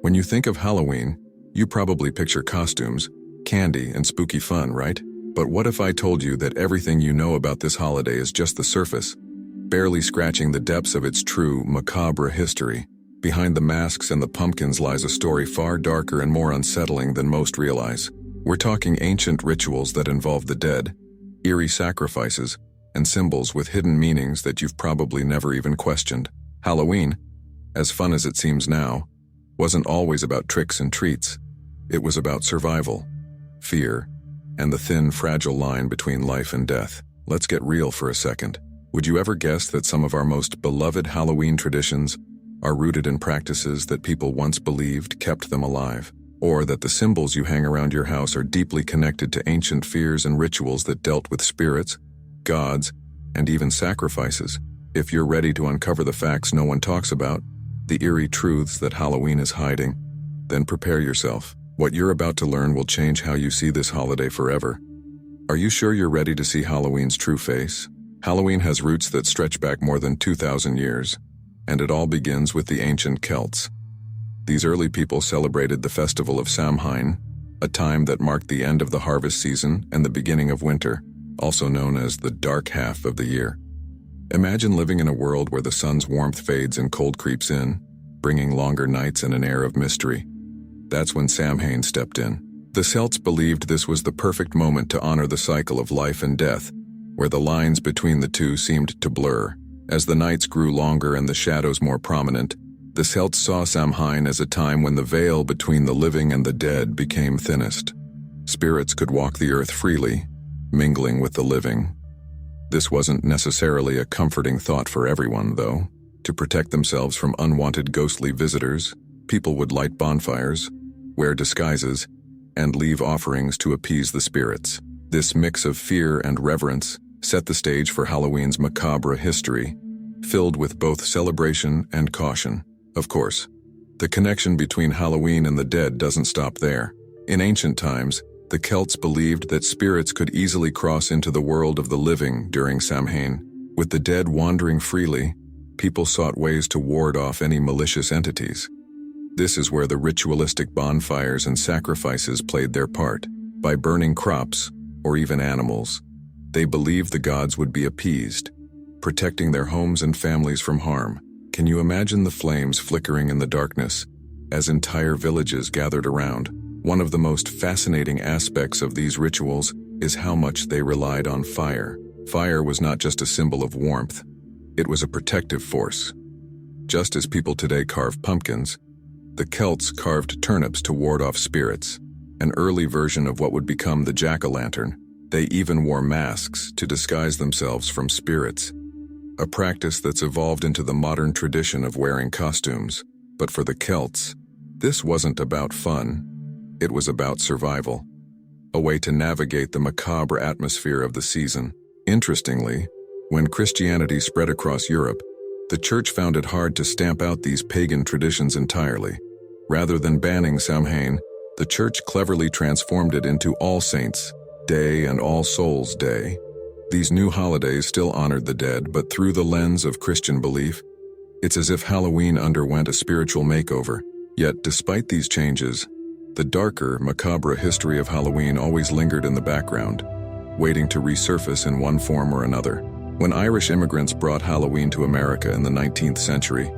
When you think of Halloween, you probably picture costumes, candy, and spooky fun, right? But what if I told you that everything you know about this holiday is just the surface, barely scratching the depths of its true, macabre history? Behind the masks and the pumpkins lies a story far darker and more unsettling than most realize. We're talking ancient rituals that involve the dead, eerie sacrifices, and symbols with hidden meanings that you've probably never even questioned. Halloween, as fun as it seems now, wasn't always about tricks and treats. It was about survival, fear, and the thin, fragile line between life and death. Let's get real for a second. Would you ever guess that some of our most beloved Halloween traditions are rooted in practices that people once believed kept them alive? Or that the symbols you hang around your house are deeply connected to ancient fears and rituals that dealt with spirits, gods, and even sacrifices? If you're ready to uncover the facts no one talks about, the eerie truths that Halloween is hiding, then prepare yourself. What you're about to learn will change how you see this holiday forever. Are you sure you're ready to see Halloween's true face? Halloween has roots that stretch back more than 2,000 years, and it all begins with the ancient Celts. These early people celebrated the festival of Samhain, a time that marked the end of the harvest season and the beginning of winter, also known as the dark half of the year. Imagine living in a world where the sun's warmth fades and cold creeps in, bringing longer nights and an air of mystery. That's when Samhain stepped in. The Celts believed this was the perfect moment to honor the cycle of life and death, where the lines between the two seemed to blur. As the nights grew longer and the shadows more prominent, the Celts saw Samhain as a time when the veil between the living and the dead became thinnest. Spirits could walk the earth freely, mingling with the living. This wasn't necessarily a comforting thought for everyone, though. To protect themselves from unwanted ghostly visitors, people would light bonfires, wear disguises, and leave offerings to appease the spirits. This mix of fear and reverence set the stage for Halloween's macabre history, filled with both celebration and caution. Of course, the connection between Halloween and the dead doesn't stop there. In ancient times, the Celts believed that spirits could easily cross into the world of the living during Samhain. With the dead wandering freely, people sought ways to ward off any malicious entities. This is where the ritualistic bonfires and sacrifices played their part. By burning crops, or even animals, they believed the gods would be appeased, protecting their homes and families from harm. Can you imagine the flames flickering in the darkness as entire villages gathered around? One of the most fascinating aspects of these rituals is how much they relied on fire. Fire was not just a symbol of warmth, it was a protective force. Just as people today carve pumpkins, the Celts carved turnips to ward off spirits, an early version of what would become the jack-o'-lantern. They even wore masks to disguise themselves from spirits, a practice that's evolved into the modern tradition of wearing costumes. But for the Celts, this wasn't about fun. It was about survival, a way to navigate the macabre atmosphere of the season. Interestingly, when Christianity spread across Europe, the Church found it hard to stamp out these pagan traditions entirely. Rather than banning Samhain, the Church cleverly transformed it into All Saints' Day and All Souls' Day. These new holidays still honored the dead, but through the lens of Christian belief. It's as if Halloween underwent a spiritual makeover. Yet, despite these changes, the darker, macabre history of Halloween always lingered in the background, waiting to resurface in one form or another. When Irish immigrants brought Halloween to America in the 19th century,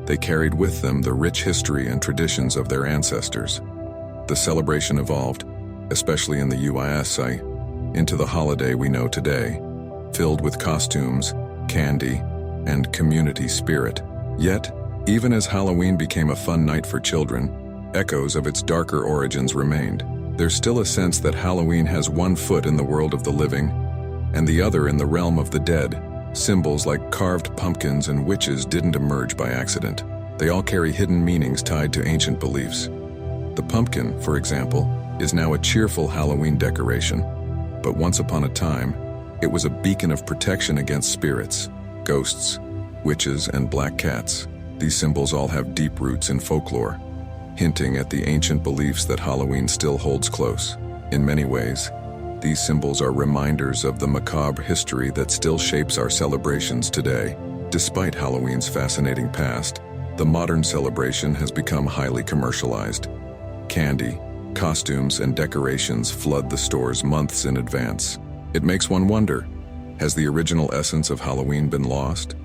they carried with them the rich history and traditions of their ancestors. The celebration evolved, especially in the USA, into the holiday we know today, filled with costumes, candy, and community spirit. Yet, even as Halloween became a fun night for children, echoes of its darker origins remained. There's still a sense that Halloween has one foot in the world of the living, and the other in the realm of the dead. Symbols like carved pumpkins and witches didn't emerge by accident. They all carry hidden meanings tied to ancient beliefs. The pumpkin, for example, is now a cheerful Halloween decoration, but once upon a time, it was a beacon of protection against spirits, ghosts, witches, and black cats. These symbols all have deep roots in folklore, hinting at the ancient beliefs that Halloween still holds close. In many ways, these symbols are reminders of the macabre history that still shapes our celebrations today. Despite Halloween's fascinating past, the modern celebration has become highly commercialized. Candy, costumes, and decorations flood the stores months in advance. It makes one wonder, has the original essence of Halloween been lost?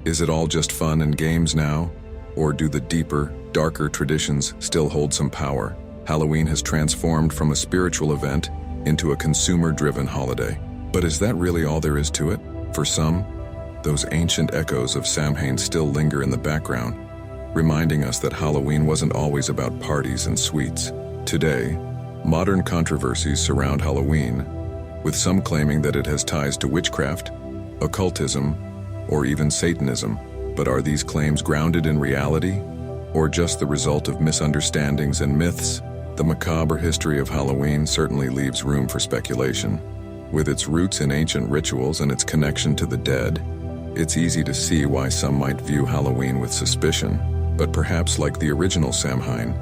Is it all just fun and games now? Or do the deeper, darker traditions still hold some power? Halloween has transformed from a spiritual event into a consumer-driven holiday. But is that really all there is to it? For some, those ancient echoes of Samhain still linger in the background, reminding us that Halloween wasn't always about parties and sweets. Today, modern controversies surround Halloween, with some claiming that it has ties to witchcraft, occultism, or even Satanism. But are these claims grounded in reality, or just the result of misunderstandings and myths? The macabre history of Halloween certainly leaves room for speculation. With its roots in ancient rituals and its connection to the dead, it's easy to see why some might view Halloween with suspicion. But perhaps like the original Samhain,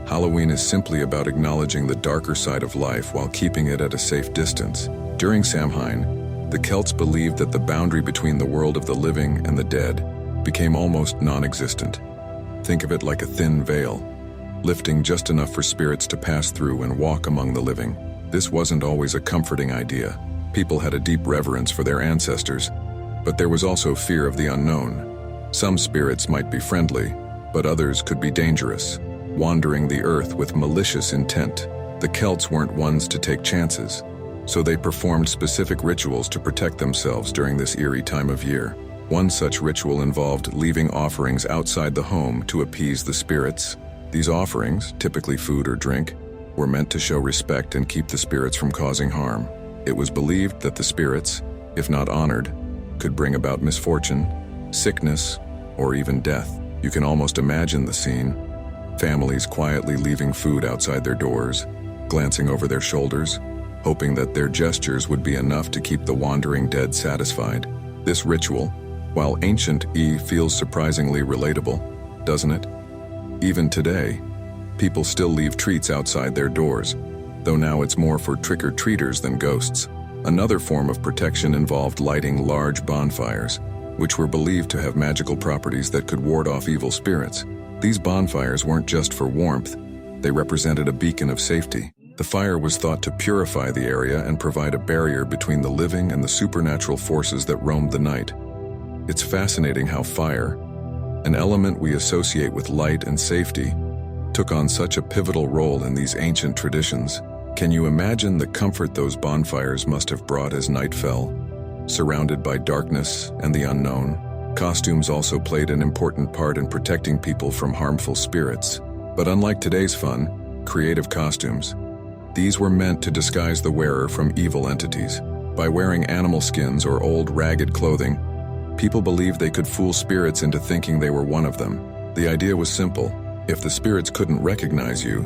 Halloween is simply about acknowledging the darker side of life while keeping it at a safe distance. During Samhain, the Celts believed that the boundary between the world of the living and the dead became almost non-existent. Think of it like a thin veil, lifting just enough for spirits to pass through and walk among the living. This wasn't always a comforting idea. People had a deep reverence for their ancestors, but there was also fear of the unknown. Some spirits might be friendly, but others could be dangerous, wandering the earth with malicious intent. The Celts weren't ones to take chances, so they performed specific rituals to protect themselves during this eerie time of year. One such ritual involved leaving offerings outside the home to appease the spirits. These offerings, typically food or drink, were meant to show respect and keep the spirits from causing harm. It was believed that the spirits, if not honored, could bring about misfortune, sickness, or even death. You can almost imagine the scene. Families quietly leaving food outside their doors, glancing over their shoulders, hoping that their gestures would be enough to keep the wandering dead satisfied. This ritual, while ancient, feels surprisingly relatable, doesn't it? Even today, people still leave treats outside their doors, though now it's more for trick-or-treaters than ghosts. Another form of protection involved lighting large bonfires, which were believed to have magical properties that could ward off evil spirits. These bonfires weren't just for warmth, they represented a beacon of safety. The fire was thought to purify the area and provide a barrier between the living and the supernatural forces that roamed the night. It's fascinating how fire, an element we associate with light and safety, took on such a pivotal role in these ancient traditions. Can you imagine the comfort those bonfires must have brought as night fell, surrounded by darkness and the unknown? Costumes also played an important part in protecting people from harmful spirits. But unlike today's fun, creative costumes, these were meant to disguise the wearer from evil entities. By wearing animal skins or old ragged clothing, people believed they could fool spirits into thinking they were one of them. The idea was simple. If the spirits couldn't recognize you,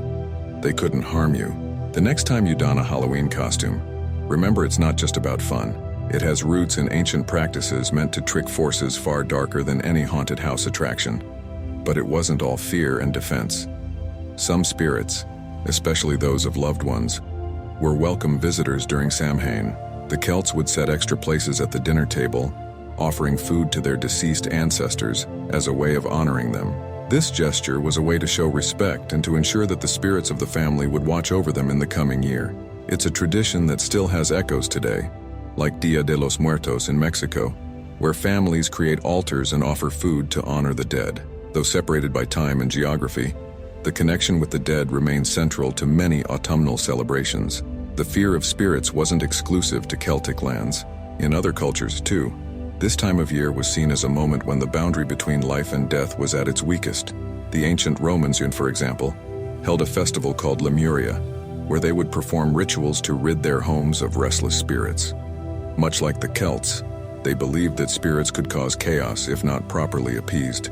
they couldn't harm you. The next time you don a Halloween costume, remember it's not just about fun. It has roots in ancient practices meant to trick forces far darker than any haunted house attraction. But it wasn't all fear and defense. Some spirits, especially those of loved ones, were welcome visitors during Samhain. The Celts would set extra places at the dinner table, offering food to their deceased ancestors as a way of honoring them. This gesture was a way to show respect and to ensure that the spirits of the family would watch over them in the coming year. It's a tradition that still has echoes today, like Dia de los Muertos in Mexico, where families create altars and offer food to honor the dead. Though separated by time and geography, the connection with the dead remains central to many autumnal celebrations. The fear of spirits wasn't exclusive to Celtic lands. In other cultures, too, this time of year was seen as a moment when the boundary between life and death was at its weakest. The ancient Romans, for example, held a festival called Lemuria, where they would perform rituals to rid their homes of restless spirits. Much like the Celts, they believed that spirits could cause chaos if not properly appeased.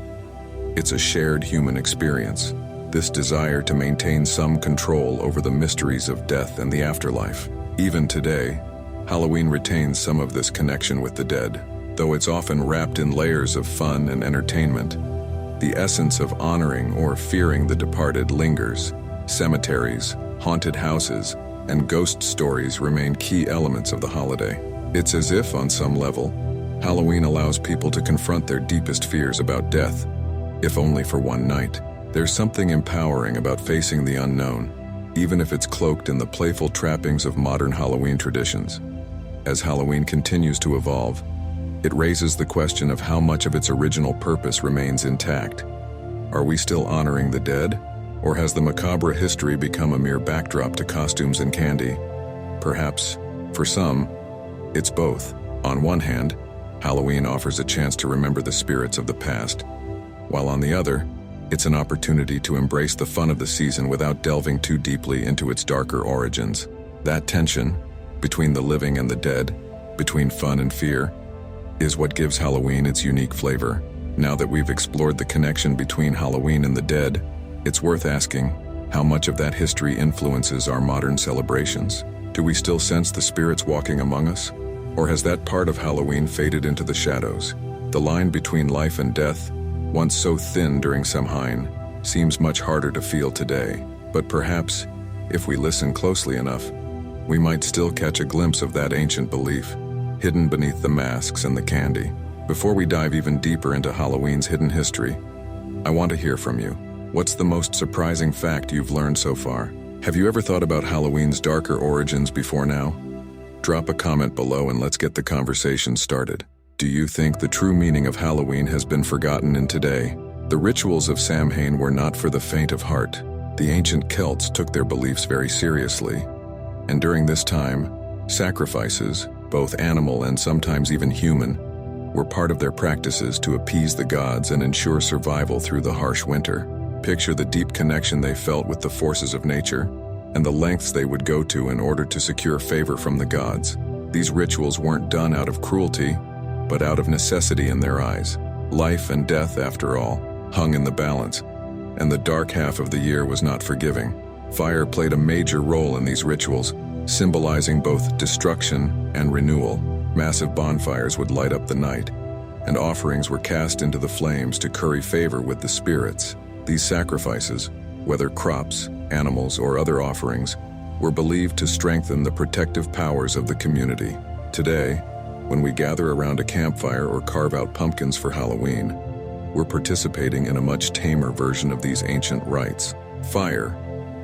It's a shared human experience, this desire to maintain some control over the mysteries of death and the afterlife. Even today, Halloween retains some of this connection with the dead, though it's often wrapped in layers of fun and entertainment. The essence of honoring or fearing the departed lingers. Cemeteries, haunted houses, and ghost stories remain key elements of the holiday. It's as if, on some level, Halloween allows people to confront their deepest fears about death, if only for one night. There's something empowering about facing the unknown, even if it's cloaked in the playful trappings of modern Halloween traditions. As Halloween continues to evolve, it raises the question of how much of its original purpose remains intact. Are we still honoring the dead, or has the macabre history become a mere backdrop to costumes and candy? Perhaps, for some, it's both. On one hand, Halloween offers a chance to remember the spirits of the past, while on the other, it's an opportunity to embrace the fun of the season without delving too deeply into its darker origins. That tension, between the living and the dead, between fun and fear, is what gives Halloween its unique flavor. Now that we've explored the connection between Halloween and the dead, it's worth asking how much of that history influences our modern celebrations. Do we still sense the spirits walking among us? Or has that part of Halloween faded into the shadows? The line between life and death, once so thin during Samhain, seems much harder to feel today. But perhaps, if we listen closely enough, we might still catch a glimpse of that ancient belief, hidden beneath the masks and the candy. Before we dive even deeper into Halloween's hidden history, I want to hear from you. What's the most surprising fact you've learned so far? Have you ever thought about Halloween's darker origins before now? Drop a comment below and let's get the conversation started. Do you think the true meaning of Halloween has been forgotten in today? The rituals of Samhain were not for the faint of heart. The ancient Celts took their beliefs very seriously, and during this time, sacrifices, both animal and sometimes even human, were part of their practices to appease the gods and ensure survival through the harsh winter. Picture the deep connection they felt with the forces of nature, and the lengths they would go to in order to secure favor from the gods. These rituals weren't done out of cruelty, but out of necessity in their eyes. Life and death, after all, hung in the balance, and the dark half of the year was not forgiving. Fire played a major role in these rituals, symbolizing both destruction and renewal. Massive bonfires would light up the night, and offerings were cast into the flames to curry favor with the spirits. These sacrifices, whether crops, animals, or other offerings, were believed to strengthen the protective powers of the community. Today, when we gather around a campfire or carve out pumpkins for Halloween, we're participating in a much tamer version of these ancient rites. Fire,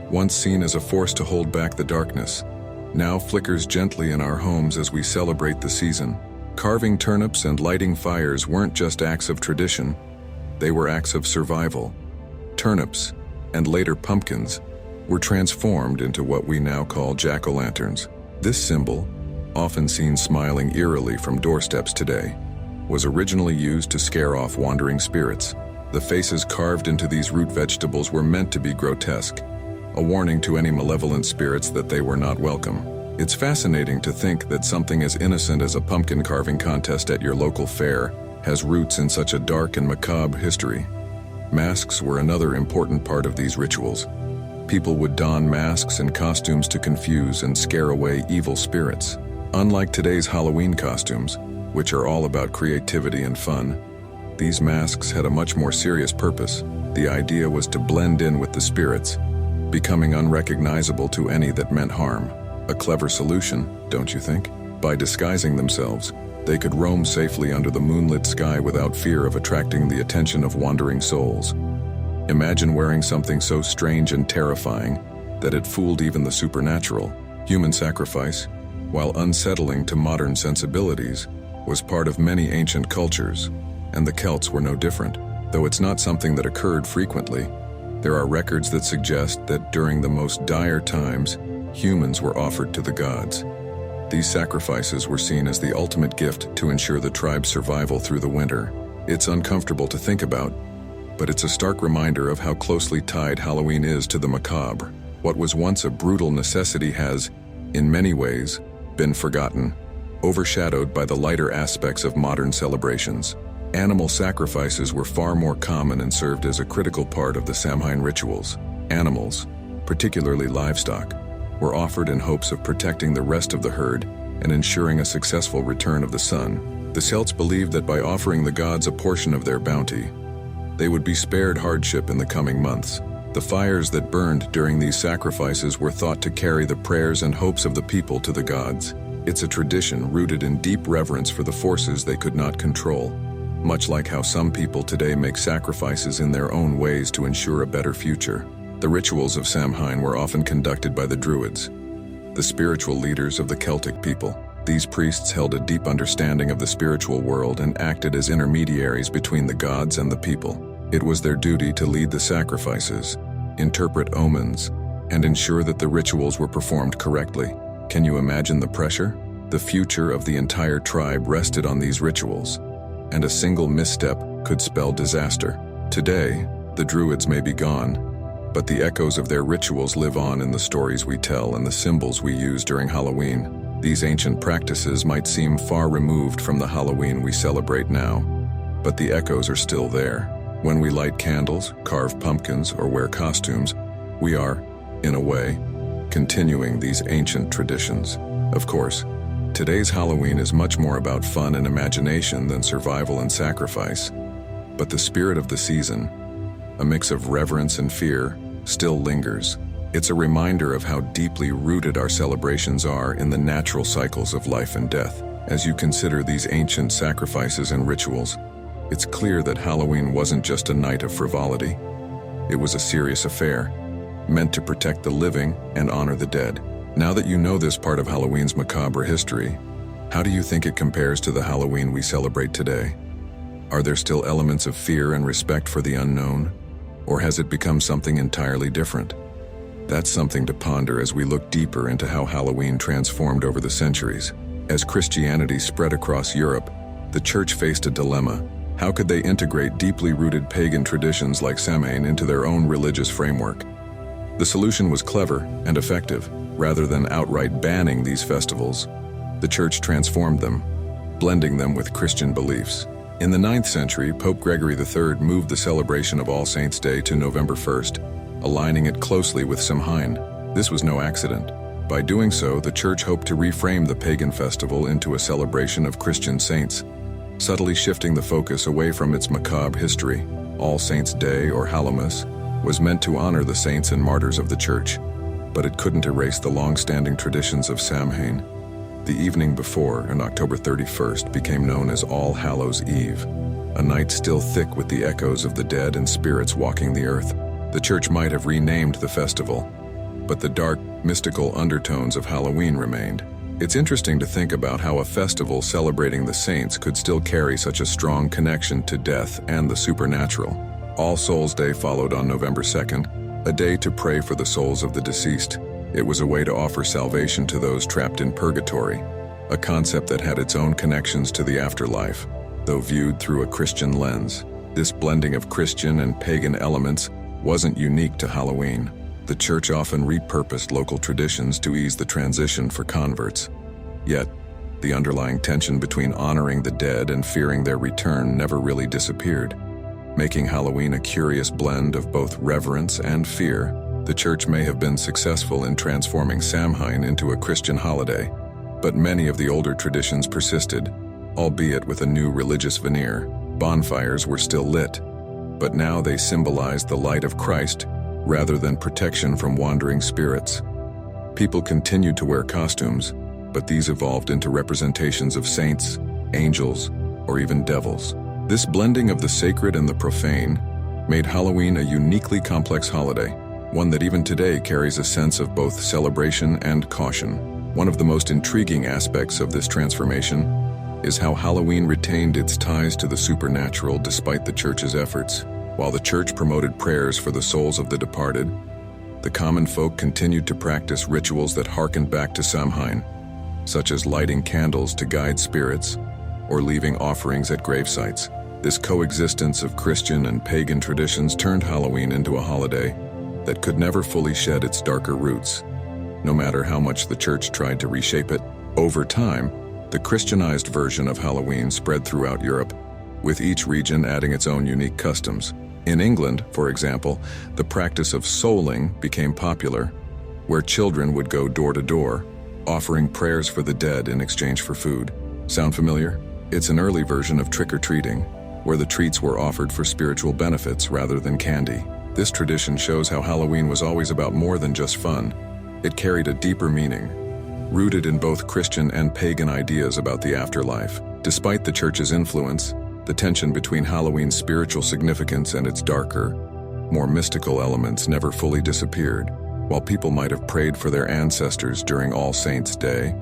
once seen as a force to hold back the darkness, now flickers gently in our homes as we celebrate the season. Carving turnips and lighting fires weren't just acts of tradition, they were acts of survival. Turnips, and later pumpkins, were transformed into what we now call jack-o'-lanterns. This symbol, often seen smiling eerily from doorsteps today, was originally used to scare off wandering spirits. The faces carved into these root vegetables were meant to be grotesque, a warning to any malevolent spirits that they were not welcome. It's fascinating to think that something as innocent as a pumpkin carving contest at your local fair has roots in such a dark and macabre history. Masks were another important part of these rituals. People would don masks and costumes to confuse and scare away evil spirits. Unlike today's Halloween costumes, which are all about creativity and fun, these masks had a much more serious purpose. The idea was to blend in with the spirits, becoming unrecognizable to any that meant harm. A clever solution, don't you think? By disguising themselves, they could roam safely under the moonlit sky without fear of attracting the attention of wandering souls. Imagine wearing something so strange and terrifying that it fooled even the supernatural. Human sacrifice, while unsettling to modern sensibilities, was part of many ancient cultures, and the Celts were no different. Though it's not something that occurred frequently, there are records that suggest that during the most dire times, humans were offered to the gods. These sacrifices were seen as the ultimate gift to ensure the tribe's survival through the winter. It's uncomfortable to think about, but it's a stark reminder of how closely tied Halloween is to the macabre. What was once a brutal necessity has, in many ways, been forgotten, overshadowed by the lighter aspects of modern celebrations. Animal sacrifices were far more common and served as a critical part of the Samhain rituals. Animals, particularly livestock, were offered in hopes of protecting the rest of the herd and ensuring a successful return of the sun. The Celts believed that by offering the gods a portion of their bounty, they would be spared hardship in the coming months. The fires that burned during these sacrifices were thought to carry the prayers and hopes of the people to the gods. It's a tradition rooted in deep reverence for the forces they could not control. much like how some people today make sacrifices in their own ways to ensure a better future. The rituals of Samhain were often conducted by the Druids, the spiritual leaders of the Celtic people. These priests held a deep understanding of the spiritual world and acted as intermediaries between the gods and the people. It was their duty to lead the sacrifices, interpret omens, and ensure that the rituals were performed correctly. Can you imagine the pressure? The future of the entire tribe rested on these rituals, and a single misstep could spell disaster. Today, the Druids may be gone, but the echoes of their rituals live on in the stories we tell and the symbols we use during Halloween. These ancient practices might seem far removed from the Halloween we celebrate now, but the echoes are still there. When we light candles, carve pumpkins, or wear costumes, we are, in a way, continuing these ancient traditions. Of course, today's Halloween is much more about fun and imagination than survival and sacrifice, but the spirit of the season, a mix of reverence and fear, still lingers. It's a reminder of how deeply rooted our celebrations are in the natural cycles of life and death. As you consider these ancient sacrifices and rituals, it's clear that Halloween wasn't just a night of frivolity. It was a serious affair, meant to protect the living and honor the dead. Now that you know this part of Halloween's macabre history, how do you think it compares to the Halloween we celebrate today? Are there still elements of fear and respect for the unknown, or has it become something entirely different? That's something to ponder as we look deeper into how Halloween transformed over the centuries. As Christianity spread across Europe, the church faced a dilemma. How could they integrate deeply rooted pagan traditions like Samhain into their own religious framework? The solution was clever and effective. Rather than outright banning these festivals, the church transformed them, blending them with Christian beliefs. In the 9th century, Pope Gregory III moved the celebration of All Saints' Day to November 1st, aligning it closely with Samhain. This was no accident. By doing so, the church hoped to reframe the pagan festival into a celebration of Christian saints, subtly shifting the focus away from its macabre history. All Saints' Day, or Hallowmas, was meant to honor the saints and martyrs of the church, but it couldn't erase the long-standing traditions of Samhain. The evening before, on October 31st, became known as All Hallows' Eve, a night still thick with the echoes of the dead and spirits walking the earth. The church might have renamed the festival, but the dark, mystical undertones of Halloween remained. It's interesting to think about how a festival celebrating the saints could still carry such a strong connection to death and the supernatural. All Souls' Day followed on November 2nd, a day to pray for the souls of the deceased. It was a way to offer salvation to those trapped in purgatory, a concept that had its own connections to the afterlife, though viewed through a Christian lens. This blending of Christian and pagan elements wasn't unique to Halloween. The church often repurposed local traditions to ease the transition for converts. Yet, the underlying tension between honoring the dead and fearing their return never really disappeared. Making Halloween a curious blend of both reverence and fear, the church may have been successful in transforming Samhain into a Christian holiday, but many of the older traditions persisted, albeit with a new religious veneer. Bonfires were still lit, but now they symbolized the light of Christ rather than protection from wandering spirits. People continued to wear costumes, but these evolved into representations of saints, angels, or even devils. This blending of the sacred and the profane made Halloween a uniquely complex holiday, one that even today carries a sense of both celebration and caution. One of the most intriguing aspects of this transformation is how Halloween retained its ties to the supernatural despite the church's efforts. While the church promoted prayers for the souls of the departed, the common folk continued to practice rituals that harkened back to Samhain, such as lighting candles to guide spirits or leaving offerings at grave sites. This coexistence of Christian and pagan traditions turned Halloween into a holiday that could never fully shed its darker roots, no matter how much the church tried to reshape it. Over time, the Christianized version of Halloween spread throughout Europe, with each region adding its own unique customs. In England, for example, the practice of souling became popular, where children would go door to door, offering prayers for the dead in exchange for food. Sound familiar? It's an early version of trick-or-treating, where the treats were offered for spiritual benefits rather than candy. This tradition shows how Halloween was always about more than just fun. It carried a deeper meaning, rooted in both Christian and pagan ideas about the afterlife. Despite the church's influence, The tension between Halloween's spiritual significance and its darker, more mystical elements never fully disappeared. While people might have prayed for their ancestors during All Saints' Day,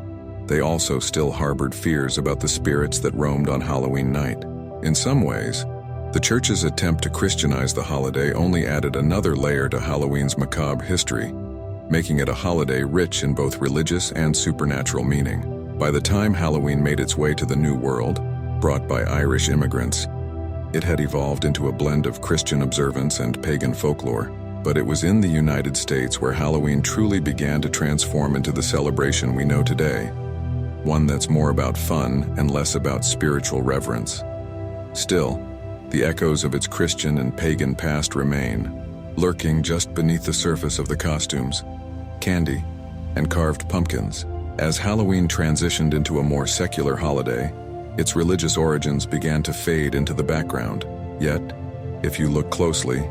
they also still harbored fears about the spirits that roamed on Halloween night. In some ways, the Church's attempt to Christianize the holiday only added another layer to Halloween's macabre history, making it a holiday rich in both religious and supernatural meaning. By the time Halloween made its way to the New World, brought by Irish immigrants, it had evolved into a blend of Christian observance and pagan folklore. But it was in the United States where Halloween truly began to transform into the celebration we know today, one that's more about fun and less about spiritual reverence. Still, the echoes of its Christian and pagan past remain, lurking just beneath the surface of the costumes, candy, and carved pumpkins. As Halloween transitioned into a more secular holiday, its religious origins began to fade into the background. Yet, if you look closely,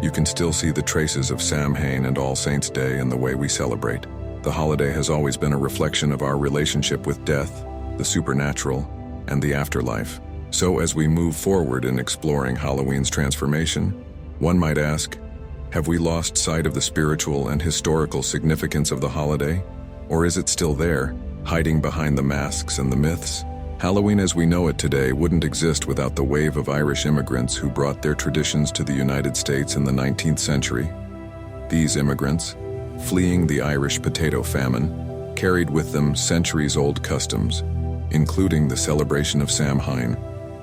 you can still see the traces of Samhain and All Saints' Day in the way we celebrate. The holiday has always been a reflection of our relationship with death, the supernatural, and the afterlife. So as we move forward in exploring Halloween's transformation, one might ask, have we lost sight of the spiritual and historical significance of the holiday? Or is it still there, hiding behind the masks and the myths? Halloween as we know it today wouldn't exist without the wave of Irish immigrants who brought their traditions to the United States in the 19th century. These immigrants, fleeing the Irish potato famine, carried with them centuries-old customs, including the celebration of Samhain.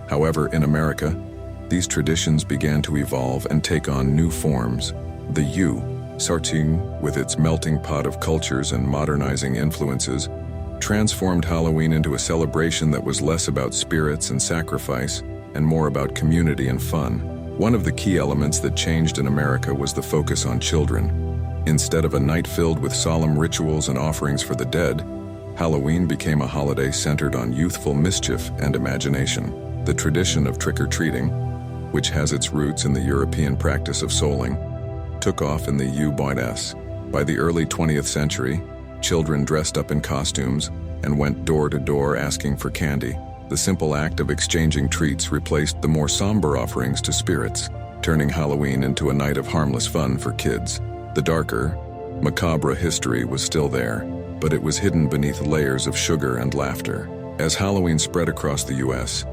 However, in America, these traditions began to evolve and take on new forms. The Sarting, with its melting pot of cultures and modernizing influences, transformed Halloween into a celebration that was less about spirits and sacrifice and more about community and fun. One of the key elements that changed in America was the focus on children. Instead of a night filled with solemn rituals and offerings for the dead, Halloween became a holiday centered on youthful mischief and imagination. The tradition of trick-or-treating, which has its roots in the European practice of souling, took off in the U.S. By the early 20th century, children dressed up in costumes and went door to door asking for candy. The simple act of exchanging treats replaced the more somber offerings to spirits, turning Halloween into a night of harmless fun for kids. The darker, macabre history was still there, but it was hidden beneath layers of sugar and laughter. As Halloween spread across the U.S.,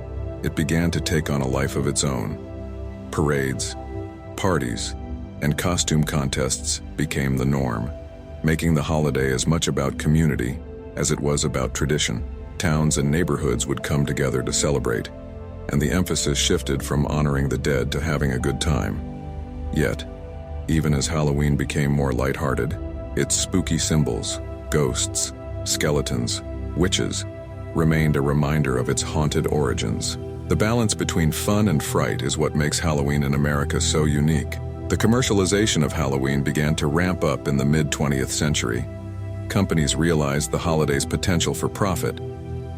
it began to take on a life of its own. Parades, parties, and costume contests became the norm, making the holiday as much about community as it was about tradition. Towns and neighborhoods would come together to celebrate, and the emphasis shifted from honoring the dead to having a good time. Yet, even as Halloween became more lighthearted, its spooky symbols, ghosts, skeletons, witches, remained a reminder of its haunted origins. The balance between fun and fright is what makes Halloween in America so unique. The commercialization of Halloween began to ramp up in the mid-20th century. Companies realized the holiday's potential for profit,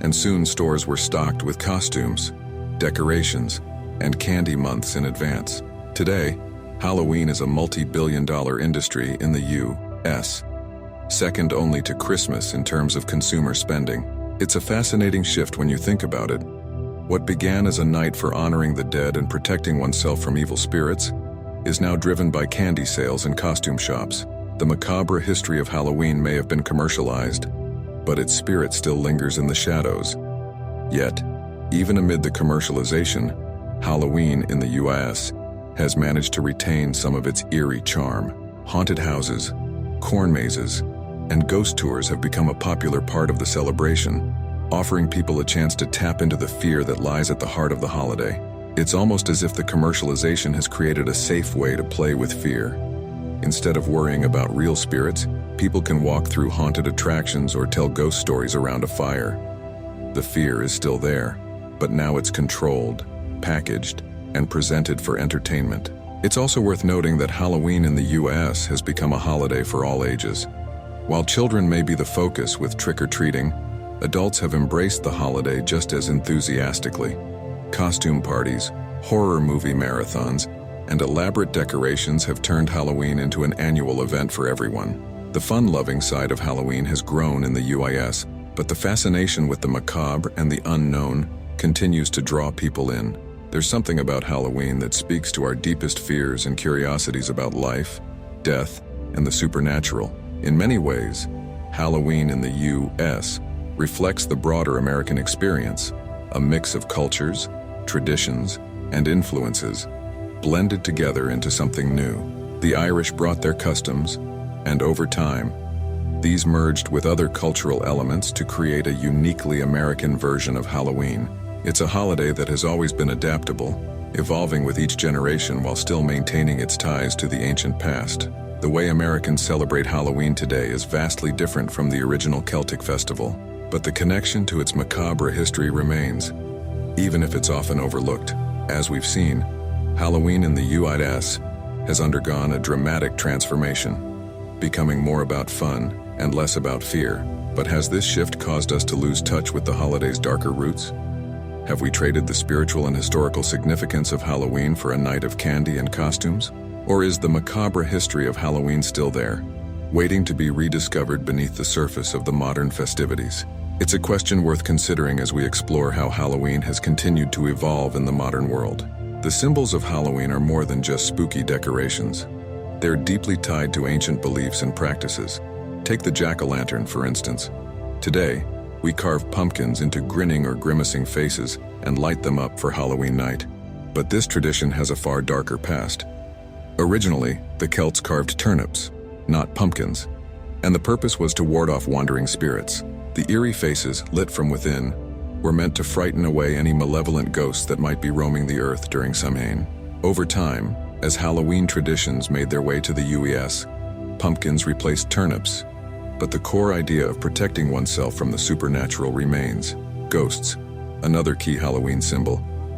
and soon stores were stocked with costumes, decorations, and candy months in advance. Today, Halloween is a multi-billion-dollar industry in the U.S., second only to Christmas in terms of consumer spending. It's a fascinating shift when you think about it. What began as a night for honoring the dead and protecting oneself from evil spirits is now driven by candy sales and costume shops. The macabre history of Halloween may have been commercialized, but its spirit still lingers in the shadows. Yet, even amid the commercialization, Halloween in the U.S. has managed to retain some of its eerie charm. Haunted houses, corn mazes, and ghost tours have become a popular part of the celebration, offering people a chance to tap into the fear that lies at the heart of the holiday. It's almost as if the commercialization has created a safe way to play with fear. Instead of worrying about real spirits, people can walk through haunted attractions or tell ghost stories around a fire. The fear is still there, but now it's controlled, packaged, and presented for entertainment. It's also worth noting that Halloween in the U.S. has become a holiday for all ages. While children may be the focus with trick-or-treating, adults have embraced the holiday just as enthusiastically. Costume parties, horror movie marathons, and elaborate decorations have turned Halloween into an annual event for everyone. The fun-loving side of Halloween has grown in the U.S., but the fascination with the macabre and the unknown continues to draw people in. There's something about Halloween that speaks to our deepest fears and curiosities about life, death, and the supernatural. In many ways, Halloween in the U.S. reflects the broader American experience, a mix of cultures, traditions, and influences, blended together into something new. The Irish brought their customs, and over time, these merged with other cultural elements to create a uniquely American version of Halloween. It's a holiday that has always been adaptable, evolving with each generation while still maintaining its ties to the ancient past. The way Americans celebrate Halloween today is vastly different from the original Celtic festival, but the connection to its macabre history remains, even if it's often overlooked. As we've seen, Halloween in the U.S. has undergone a dramatic transformation, becoming more about fun and less about fear. But has this shift caused us to lose touch with the holiday's darker roots? Have we traded the spiritual and historical significance of Halloween for a night of candy and costumes? Or is the macabre history of Halloween still there, waiting to be rediscovered beneath the surface of the modern festivities? It's a question worth considering as we explore how Halloween has continued to evolve in the modern world. The symbols of Halloween are more than just spooky decorations. They're deeply tied to ancient beliefs and practices. Take the jack-o'-lantern, for instance. Today, we carve pumpkins into grinning or grimacing faces and light them up for Halloween night. But this tradition has a far darker past. Originally, the Celts carved turnips, not pumpkins, and the purpose was to ward off wandering spirits. The eerie faces, lit from within, were meant to frighten away any malevolent ghosts that might be roaming the earth during Samhain. Over time, as Halloween traditions made their way to the U.S., pumpkins replaced turnips, but the core idea of protecting oneself from the supernatural remains. Ghosts, another key Halloween symbol,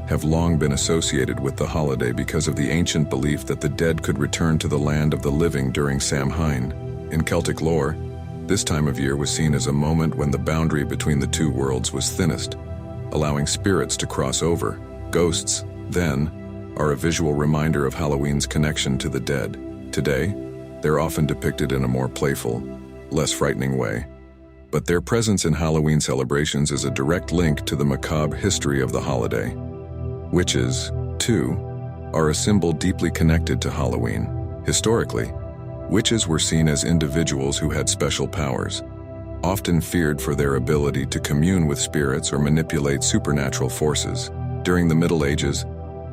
have long been associated with the holiday because of the ancient belief that the dead could return to the land of the living during Samhain. In Celtic lore, this time of year was seen as a moment when the boundary between the two worlds was thinnest, allowing spirits to cross over. Ghosts, then, are a visual reminder of Halloween's connection to the dead. Today, they're often depicted in a more playful, less frightening way, but their presence in Halloween celebrations is a direct link to the macabre history of the holiday. Witches, too, are a symbol deeply connected to Halloween. Historically, witches were seen as individuals who had special powers, often feared for their ability to commune with spirits or manipulate supernatural forces. During the Middle Ages,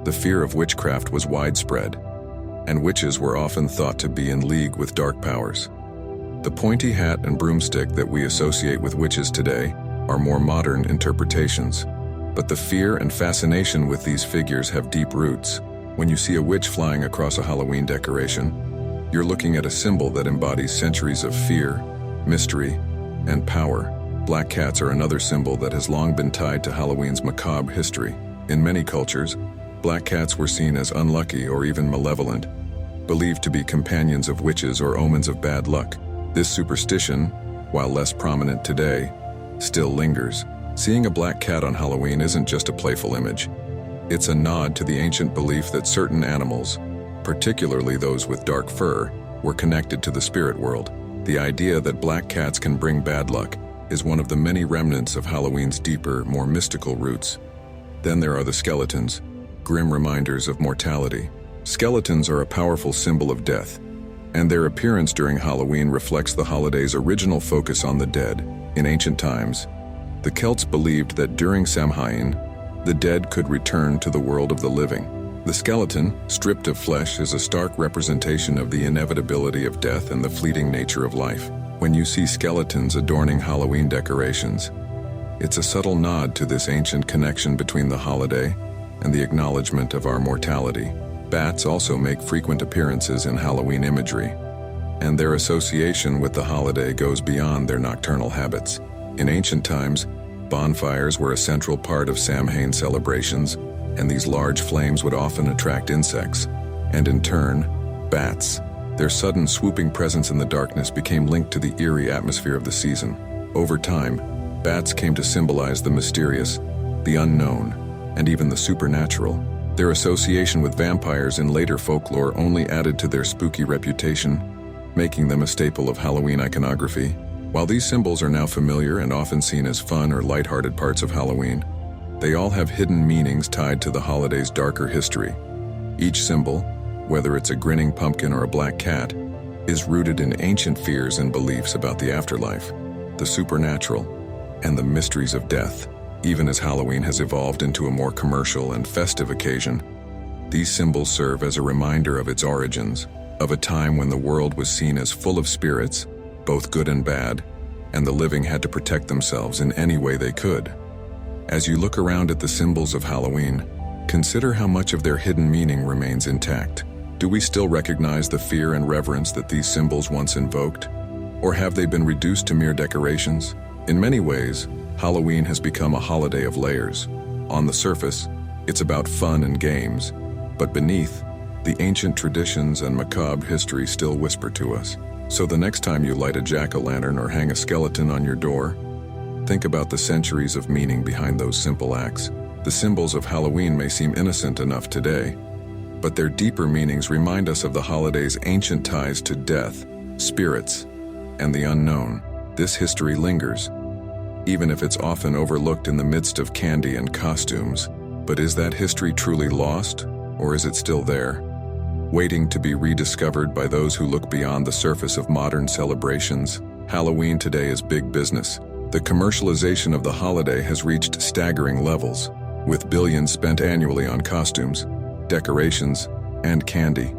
the fear of witchcraft was widespread, and witches were often thought to be in league with dark powers. The pointy hat and broomstick that we associate with witches today are more modern interpretations, but the fear and fascination with these figures have deep roots. When you see a witch flying across a Halloween decoration, you're looking at a symbol that embodies centuries of fear, mystery, and power. Black cats are another symbol that has long been tied to Halloween's macabre history. In many cultures, black cats were seen as unlucky or even malevolent, believed to be companions of witches or omens of bad luck. This superstition, while less prominent today, still lingers. Seeing a black cat on Halloween isn't just a playful image. It's a nod to the ancient belief that certain animals, particularly those with dark fur, were connected to the spirit world. The idea that black cats can bring bad luck is one of the many remnants of Halloween's deeper, more mystical roots. Then there are the skeletons, grim reminders of mortality. Skeletons are a powerful symbol of death, and their appearance during Halloween reflects the holiday's original focus on the dead. In ancient times, the Celts believed that during Samhain, the dead could return to the world of the living. The skeleton, stripped of flesh, is a stark representation of the inevitability of death and the fleeting nature of life. When you see skeletons adorning Halloween decorations, it's a subtle nod to this ancient connection between the holiday and the acknowledgement of our mortality. Bats also make frequent appearances in Halloween imagery, and their association with the holiday goes beyond their nocturnal habits. In ancient times, bonfires were a central part of Samhain celebrations, and these large flames would often attract insects, and in turn, bats. Their sudden swooping presence in the darkness became linked to the eerie atmosphere of the season. Over time, bats came to symbolize the mysterious, the unknown, and even the supernatural. Their association with vampires in later folklore only added to their spooky reputation, making them a staple of Halloween iconography. While these symbols are now familiar and often seen as fun or lighthearted parts of Halloween, They all have hidden meanings tied to the holiday's darker history. Each symbol, whether it's a grinning pumpkin or a black cat, is rooted in ancient fears and beliefs about the afterlife, the supernatural, and the mysteries of death. Even as Halloween has evolved into a more commercial and festive occasion, these symbols serve as a reminder of its origins, of a time when the world was seen as full of spirits, both good and bad, and the living had to protect themselves in any way they could. As you look around at the symbols of Halloween, consider how much of their hidden meaning remains intact. Do we still recognize the fear and reverence that these symbols once invoked? Or have they been reduced to mere decorations? In many ways, Halloween has become a holiday of layers. On the surface, it's about fun and games, but beneath, the ancient traditions and macabre history still whisper to us. So the next time you light a jack-o'-lantern or hang a skeleton on your door, think about the centuries of meaning behind those simple acts. The symbols of Halloween may seem innocent enough today, but their deeper meanings remind us of the holiday's ancient ties to death, spirits, and the unknown. This history lingers, even if it's often overlooked in the midst of candy and costumes. But is that history truly lost, or is it still there, waiting to be rediscovered by those who look beyond the surface of modern celebrations? Halloween today is big business. The commercialization of the holiday has reached staggering levels, with billions spent annually on costumes, decorations, and candy.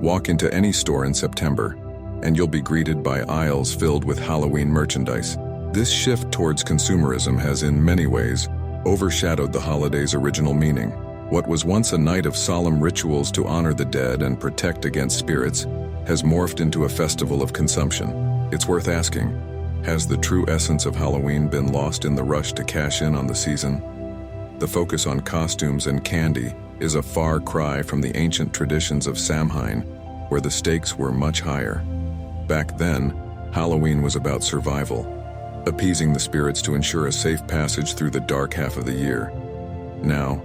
Walk into any store in September, and you'll be greeted by aisles filled with Halloween merchandise. This shift towards consumerism has in many ways overshadowed the holiday's original meaning. What was once a night of solemn rituals to honor the dead and protect against spirits has morphed into a festival of consumption. It's worth asking, has the true essence of Halloween been lost in the rush to cash in on the season? The focus on costumes and candy is a far cry from the ancient traditions of Samhain, where the stakes were much higher. Back then, Halloween was about survival, appeasing the spirits to ensure a safe passage through the dark half of the year. Now,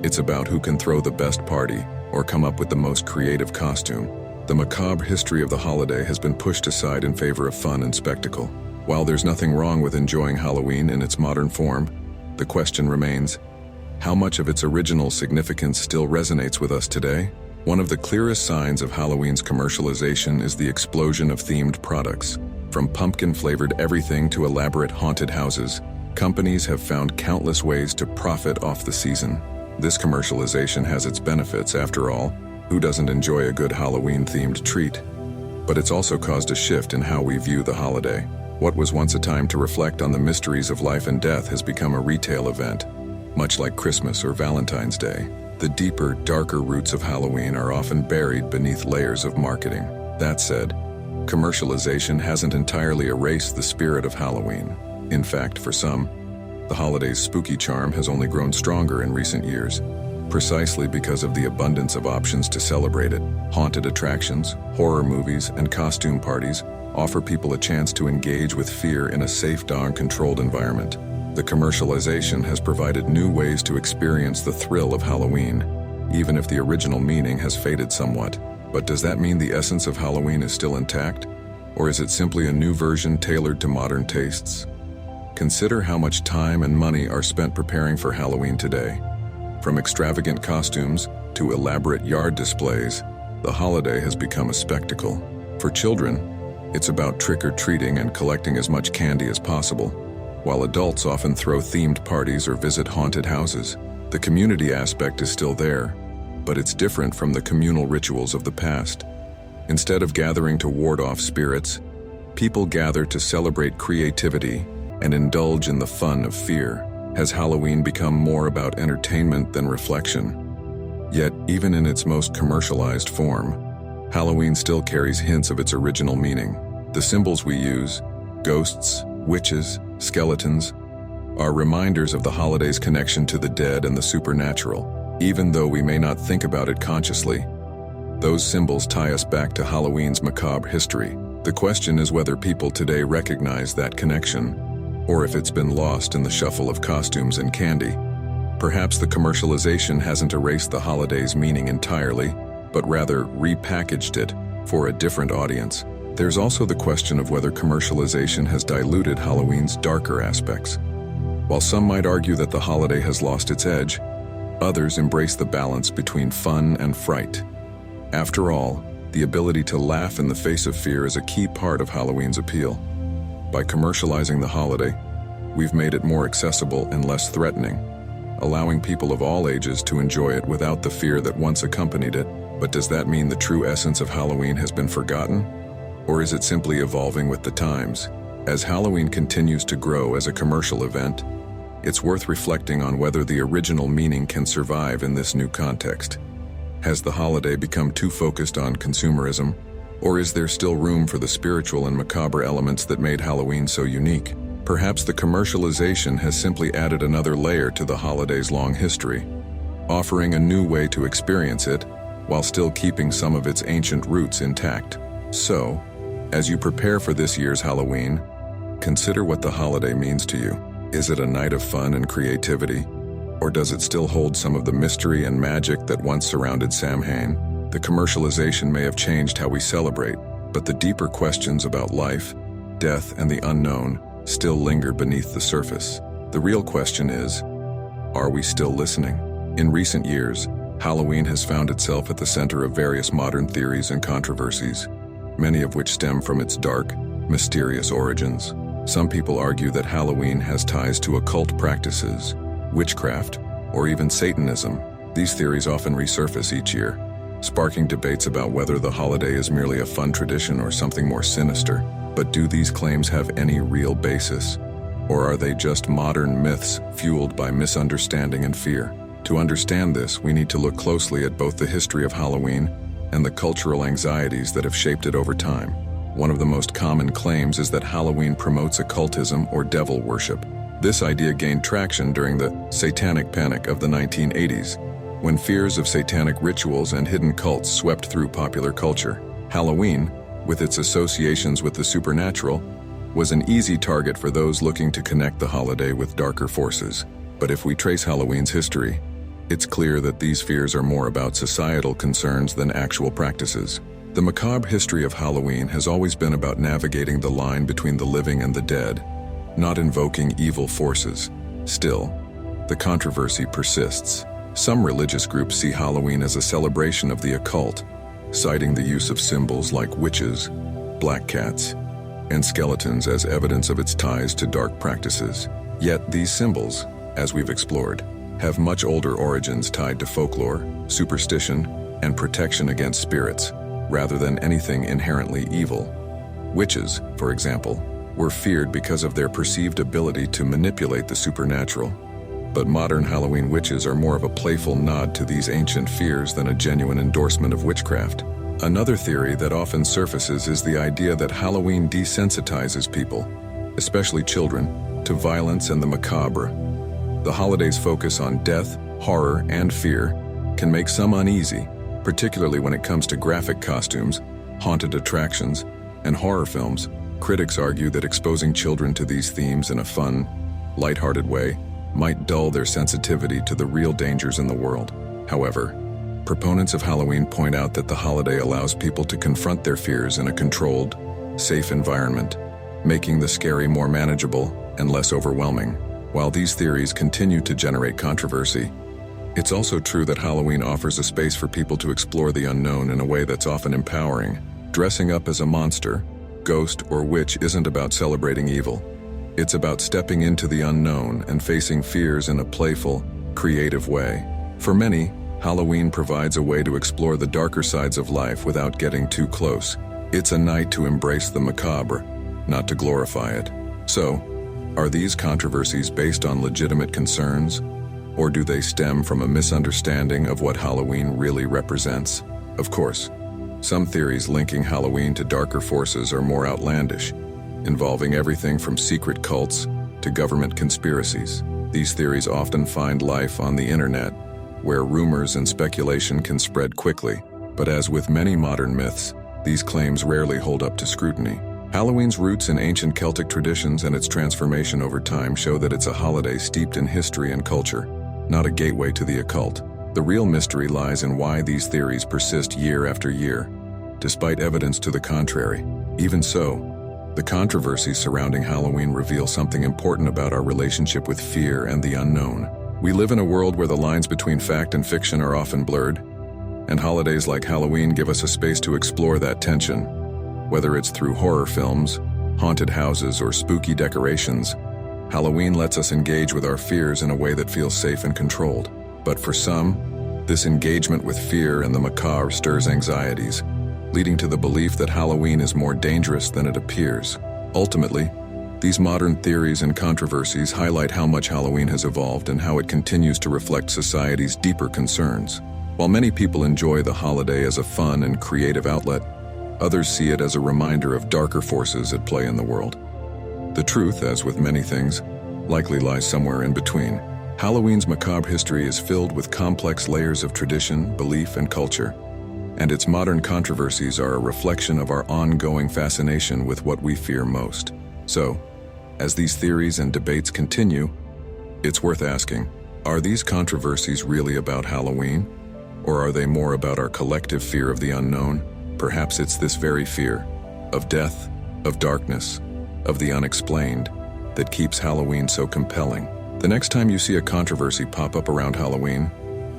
it's about who can throw the best party or come up with the most creative costume. The macabre history of the holiday has been pushed aside in favor of fun and spectacle. While there's nothing wrong with enjoying Halloween in its modern form, the question remains, how much of its original significance still resonates with us today? One of the clearest signs of Halloween's commercialization is the explosion of themed products. From pumpkin-flavored everything to elaborate haunted houses, companies have found countless ways to profit off the season. This commercialization has its benefits, after all. Who doesn't enjoy a good Halloween-themed treat? But it's also caused a shift in how we view the holiday. What was once a time to reflect on the mysteries of life and death has become a retail event. Much like Christmas or Valentine's Day, the deeper, darker roots of Halloween are often buried beneath layers of marketing. That said, commercialization hasn't entirely erased the spirit of Halloween. In fact, for some, the holiday's spooky charm has only grown stronger in recent years, precisely because of the abundance of options to celebrate it. Haunted attractions, horror movies, and costume parties offer people a chance to engage with fear in a safe, controlled environment. The commercialization has provided new ways to experience the thrill of Halloween, even if the original meaning has faded somewhat. But does that mean the essence of Halloween is still intact? Or is it simply a new version tailored to modern tastes? Consider how much time and money are spent preparing for Halloween today. From extravagant costumes to elaborate yard displays, the holiday has become a spectacle. For children, it's about trick-or-treating and collecting as much candy as possible, while adults often throw themed parties or visit haunted houses. The community aspect is still there, but it's different from the communal rituals of the past. Instead of gathering to ward off spirits, people gather to celebrate creativity and indulge in the fun of fear. Has Halloween become more about entertainment than reflection? Yet, even in its most commercialized form, Halloween still carries hints of its original meaning. The symbols we use, ghosts, witches, skeletons, are reminders of the holiday's connection to the dead and the supernatural. Even though we may not think about it consciously, those symbols tie us back to Halloween's macabre history. The question is whether people today recognize that connection, or if it's been lost in the shuffle of costumes and candy. Perhaps the commercialization hasn't erased the holiday's meaning entirely, but rather repackaged it for a different audience. There's also the question of whether commercialization has diluted Halloween's darker aspects. While some might argue that the holiday has lost its edge, others embrace the balance between fun and fright. After all, the ability to laugh in the face of fear is a key part of Halloween's appeal. By commercializing the holiday, we've made it more accessible and less threatening, allowing people of all ages to enjoy it without the fear that once accompanied it. But does that mean the true essence of Halloween has been forgotten? Or is it simply evolving with the times? As Halloween continues to grow as a commercial event, it's worth reflecting on whether the original meaning can survive in this new context. Has the holiday become too focused on consumerism? Or is there still room for the spiritual and macabre elements that made Halloween so unique? Perhaps the commercialization has simply added another layer to the holiday's long history, offering a new way to experience it while still keeping some of its ancient roots intact. So, as you prepare for this year's Halloween, consider what the holiday means to you. Is it a night of fun and creativity? Or does it still hold some of the mystery and magic that once surrounded Samhain? The commercialization may have changed how we celebrate, but the deeper questions about life, death, and the unknown still linger beneath the surface. The real question is, are we still listening? In recent years, Halloween has found itself at the center of various modern theories and controversies, many of which stem from its dark, mysterious origins. Some people argue that Halloween has ties to occult practices, witchcraft, or even Satanism. These theories often resurface each year, sparking debates about whether the holiday is merely a fun tradition or something more sinister. But do these claims have any real basis? Or are they just modern myths fueled by misunderstanding and fear? To understand this, we need to look closely at both the history of Halloween and the cultural anxieties that have shaped it over time. One of the most common claims is that Halloween promotes occultism or devil worship. This idea gained traction during the Satanic Panic of the 1980s, when fears of satanic rituals and hidden cults swept through popular culture. Halloween, with its associations with the supernatural, was an easy target for those looking to connect the holiday with darker forces. But if we trace Halloween's history, it's clear that these fears are more about societal concerns than actual practices. The macabre history of Halloween has always been about navigating the line between the living and the dead, not invoking evil forces. Still, the controversy persists. Some religious groups see Halloween as a celebration of the occult, citing the use of symbols like witches, black cats, and skeletons as evidence of its ties to dark practices. Yet these symbols, as we've explored, have much older origins tied to folklore, superstition, and protection against spirits, rather than anything inherently evil. Witches, for example, were feared because of their perceived ability to manipulate the supernatural. But modern Halloween witches are more of a playful nod to these ancient fears than a genuine endorsement of witchcraft. Another theory that often surfaces is the idea that Halloween desensitizes people, especially children, to violence and the macabre. The holiday's focus on death, horror, and fear can make some uneasy, particularly when it comes to graphic costumes, haunted attractions, and horror films. Critics argue that exposing children to these themes in a fun, lighthearted way might dull their sensitivity to the real dangers in the world. However, proponents of Halloween point out that the holiday allows people to confront their fears in a controlled, safe environment, making the scary more manageable and less overwhelming. While these theories continue to generate controversy, it's also true that Halloween offers a space for people to explore the unknown in a way that's often empowering. Dressing up as a monster, ghost, or witch isn't about celebrating evil. It's about stepping into the unknown and facing fears in a playful, creative way. For many, Halloween provides a way to explore the darker sides of life without getting too close. It's a night to embrace the macabre, not to glorify it. So, are these controversies based on legitimate concerns, or do they stem from a misunderstanding of what Halloween really represents? Of course, some theories linking Halloween to darker forces are more outlandish, involving everything from secret cults to government conspiracies. These theories often find life on the internet, where rumors and speculation can spread quickly. But as with many modern myths, these claims rarely hold up to scrutiny. Halloween's roots in ancient Celtic traditions and its transformation over time show that it's a holiday steeped in history and culture, not a gateway to the occult. The real mystery lies in why these theories persist year after year, despite evidence to the contrary. Even so, The controversies surrounding Halloween reveal something important about our relationship with fear and the unknown. We live in a world where the lines between fact and fiction are often blurred, and holidays like Halloween give us a space to explore that tension. Whether it's through horror films, haunted houses, or spooky decorations, Halloween lets us engage with our fears in a way that feels safe and controlled. But for some, this engagement with fear and the macabre stirs anxieties, leading to the belief that Halloween is more dangerous than it appears. Ultimately, these modern theories and controversies highlight how much Halloween has evolved and how it continues to reflect society's deeper concerns. While many people enjoy the holiday as a fun and creative outlet, others see it as a reminder of darker forces at play in the world. The truth, as with many things, likely lies somewhere in between. Halloween's macabre history is filled with complex layers of tradition, belief, and culture, and its modern controversies are a reflection of our ongoing fascination with what we fear most. So, as these theories and debates continue, it's worth asking, are these controversies really about Halloween? Or are they more about our collective fear of the unknown? Perhaps it's this very fear of death, of darkness, of the unexplained that keeps Halloween so compelling. The next time you see a controversy pop up around Halloween,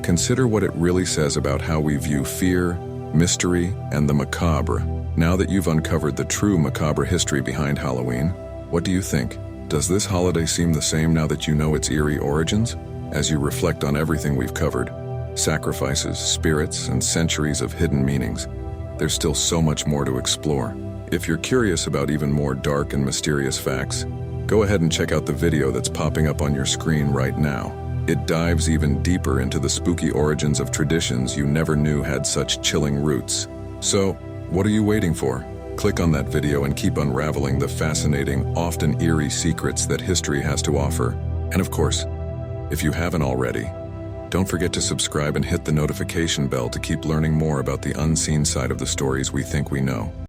consider what it really says about how we view fear, mystery, and the macabre. Now that you've uncovered the true macabre history behind Halloween, what do you think? Does this holiday seem the same now that you know its eerie origins? As you reflect on everything we've covered, sacrifices, spirits, and centuries of hidden meanings, there's still so much more to explore. If you're curious about even more dark and mysterious facts, go ahead and check out the video that's popping up on your screen right now. It dives even deeper into the spooky origins of traditions you never knew had such chilling roots. So, what are you waiting for? Click on that video and keep unraveling the fascinating, often eerie secrets that history has to offer. And of course, if you haven't already, don't forget to subscribe and hit the notification bell to keep learning more about the unseen side of the stories we think we know.